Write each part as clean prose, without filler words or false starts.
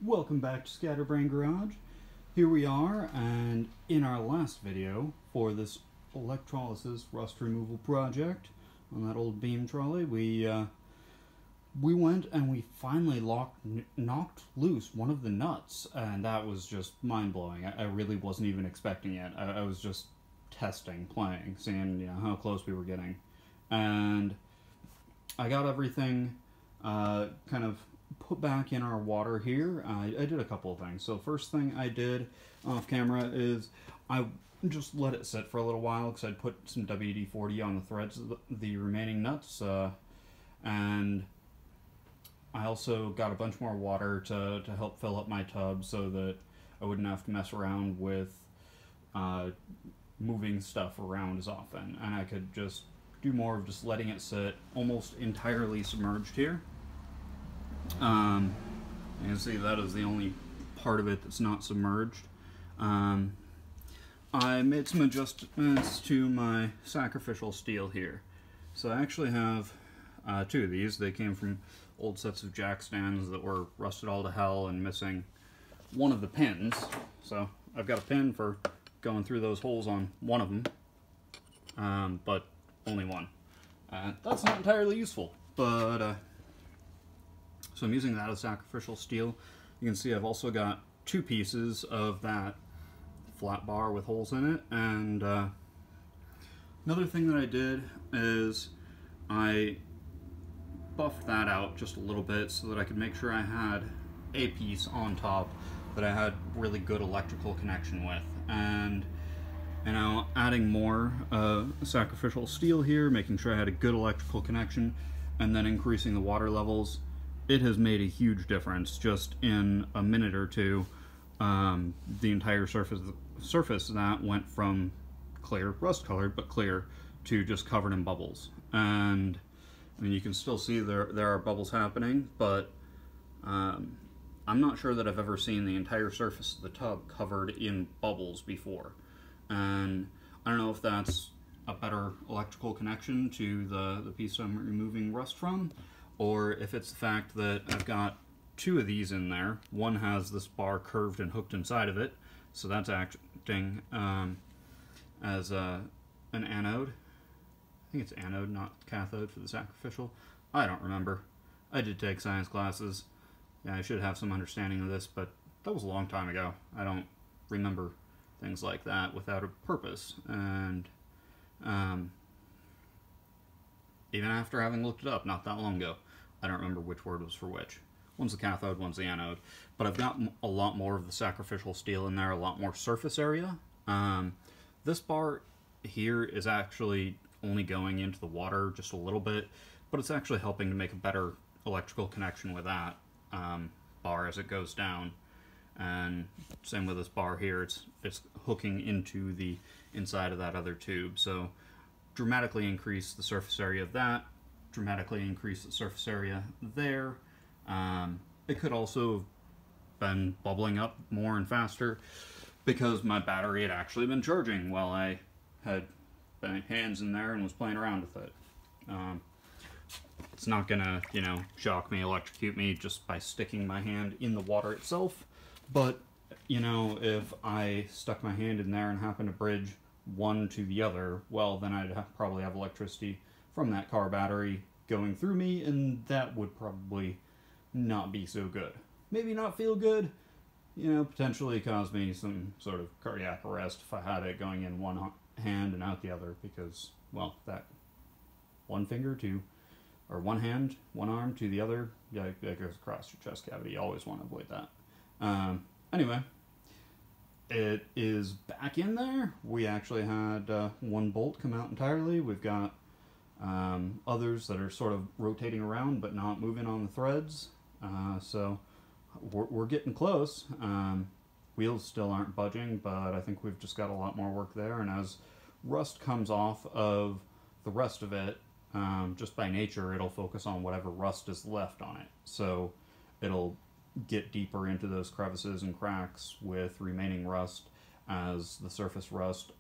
Welcome back to Scatterbrain Garage. Here we are, and in our last video for this electrolysis rust removal project on that old beam trolley, we went and we finally knocked loose one of the nuts, and that was just mind-blowing. I really wasn't even expecting it. I was just testing, playing, seeing how close we were getting. And I got everything kind of put back in our water here. I did a couple of things. So first thing I did off camera is I just let it sit for a little while because I'd put some WD-40 on the threads of the remaining nuts, and I also got a bunch more water to help fill up my tub so that I wouldn't have to mess around with moving stuff around as often, and I could just do more of just letting it sit almost entirely submerged here. You can see that is the only part of it that's not submerged. I made some adjustments to my sacrificial steel here. So I actually have two of these. They came from old sets of jack stands that were rusted all to hell and missing one of the pins. So I've got a pin for going through those holes on one of them, but only one. That's not entirely useful, but so I'm using that as sacrificial steel. You can see I've also got two pieces of that flat bar with holes in it, and another thing that I did is I buffed that out just a little bit so that I could make sure I had a piece on top that I had really good electrical connection with. And adding more sacrificial steel here, making sure I had a good electrical connection, and then increasing the water levels, it has made a huge difference. Just in a minute or two, the entire surface that went from clear, rust colored, but clear, to just covered in bubbles. And I mean, you can still see there are bubbles happening, but I'm not sure that I've ever seen the entire surface of the tub covered in bubbles before. And I don't know if that's a better electrical connection to the piece I'm removing rust from, or if it's the fact that I've got two of these in there. One has this bar curved and hooked inside of it, so that's acting as an anode. I think it's anode, not cathode for the sacrificial. I don't remember. I did take science classes. Yeah, I should have some understanding of this, but that was a long time ago. I don't remember things like that without a purpose. And even after having looked it up not that long ago, I don't remember which word was for which. One's the cathode, one's the anode. But I've got a lot more of the sacrificial steel in there, a lot more surface area. This bar here is actually only going into the water just a little bit, but it's actually helping to make a better electrical connection with that bar as it goes down. And same with this bar here, it's hooking into the inside of that other tube. So dramatically increase the surface area of that, dramatically increase the surface area there. It could also have been bubbling up more and faster because my battery had actually been charging while I had my hands in there and was playing around with it. It's not gonna, shock me, electrocute me just by sticking my hand in the water itself. But, if I stuck my hand in there and happened to bridge one to the other, well, then I'd probably have electricity from that car battery going through me, and that would probably not be so good. Maybe not feel good, potentially cause me some sort of cardiac arrest if I had it going in one hand and out the other, because, well, that one finger to, or one hand, one arm to the other, yeah, that goes across your chest cavity. You always want to avoid that. Anyway, it is back in there. We actually had one bolt come out entirely. We've got others that are sort of rotating around but not moving on the threads. So we're getting close. Wheels still aren't budging, but I think we've just got a lot more work there. And as rust comes off of the rest of it, just by nature, it'll focus on whatever rust is left on it. So it'll get deeper into those crevices and cracks with remaining rust as the surface rust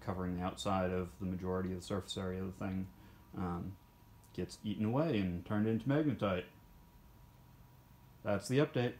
covering the outside of the majority of the surface area of the thing gets eaten away and turned into magnetite. That's the update.